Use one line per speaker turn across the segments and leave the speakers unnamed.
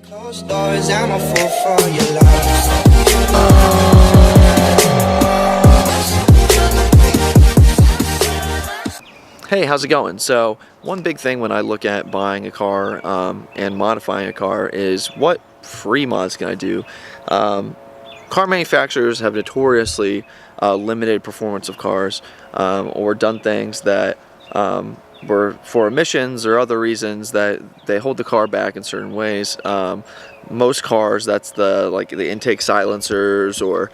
Closed doors, I'm a fool for your love.
Hey, how's it going? So one big thing when I look at buying a car and modifying a car is what free mods can I do? Car manufacturers have notoriously limited performance of cars or done things that were for emissions or other reasons that they hold the car back in certain ways. Most cars, that's the intake silencers or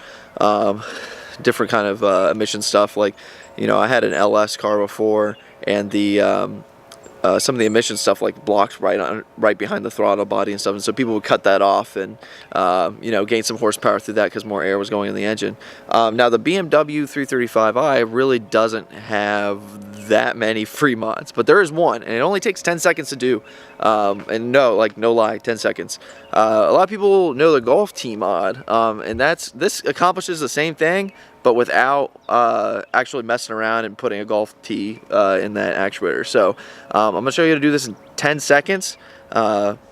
different kind of emission stuff. Like, you know, I had an LS car before, and the some of the emission stuff like blocks right behind the throttle body and stuff, and so people would cut that off and you know, gain some horsepower through that because more air was going in the engine. Now the BMW 335i really doesn't have that many free mods, but there is one, and it only takes 10 seconds to do, and no lie, 10 seconds. A lot of people know the Golf Tee mod, and this accomplishes the same thing, but without actually messing around and putting a Golf Tee in that actuator. So I'm going to show you how to do this in 10 seconds.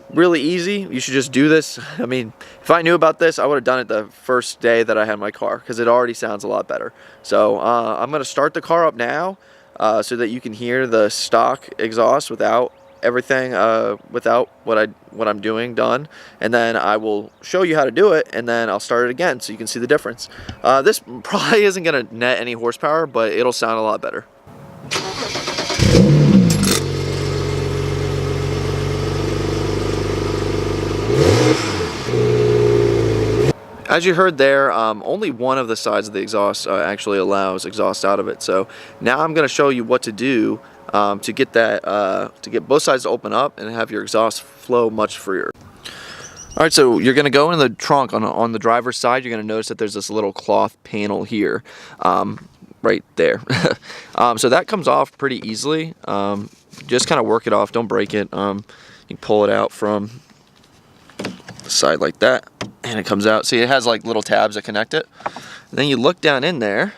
Really easy. You should just do this. I mean, if I knew about this, I would have done it the first day that I had my car, because it already sounds a lot better. So I'm going to start the car up now so that you can hear the stock exhaust without everything, without what I'm doing done, and then I will show you how to do it, and then I'll start it again so you can see the difference. This probably isn't going to net any horsepower, but it'll sound a lot better. As you heard there, only one of the sides of the exhaust actually allows exhaust out of it. So now I'm going to show you what to do to get that to get both sides to open up and have your exhaust flow much freer. All right, so you're going to go in the trunk on the driver's side. You're going to notice that there's this little cloth panel here, right there. So that comes off pretty easily. Just kind of work it off. Don't break it. You can pull it out from the side like that, and it comes out. See, it has like little tabs that connect it. And then you look down in there,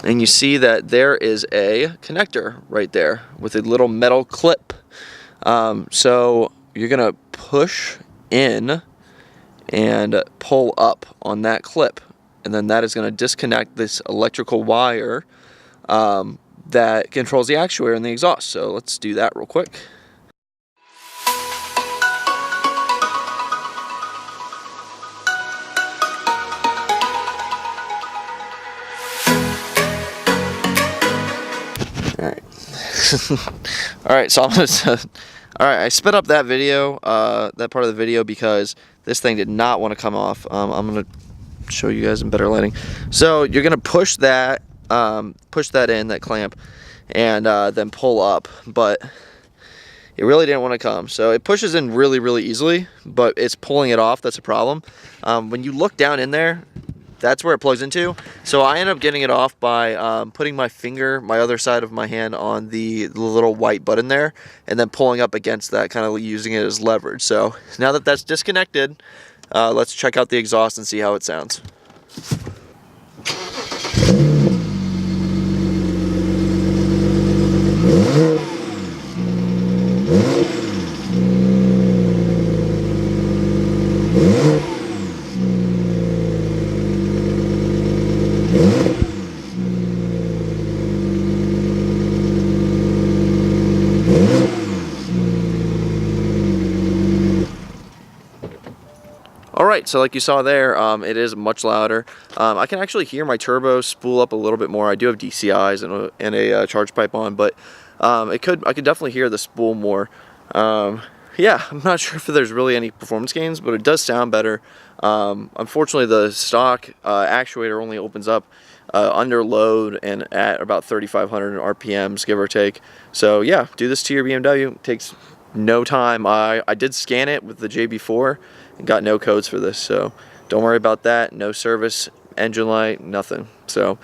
and you see that there is a connector right there with a little metal clip. So you're gonna push in and pull up on that clip, and then that is gonna disconnect this electrical wire that controls the actuator and the exhaust. So let's do that real quick. Alright. Alright, so I'm gonna alright, I sped up that video, that part of the video, because this thing did not want to come off. I'm gonna show you guys in better lighting. So you're gonna push that in, that clamp, and then pull up, but it really didn't want to come. So it pushes in really easily, but it's pulling it off. That's a problem. When you look down in there, that's where it plugs into. So I end up getting it off by putting my finger, my other side of my hand, on the little white button there, and then pulling up against that, kind of using it as leverage. So now that that's disconnected, let's check out the exhaust and see how it sounds. Alright, so like you saw there, it is much louder. I can actually hear my turbo spool up a little bit more. I do have DCIs and a charge pipe on, but I could definitely hear the spool more. Yeah, I'm not sure if there's really any performance gains, but it does sound better. Unfortunately, the stock actuator only opens up under load and at about 3,500 RPMs, give or take. So yeah, do this to your BMW. It takes no time. I did scan it with the JB4 and got no codes for this, so don't worry about that. No service, engine light, nothing. So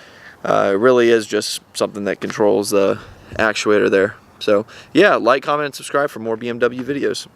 it really is just something that controls the actuator there. So yeah, like, comment, and subscribe for more BMW videos.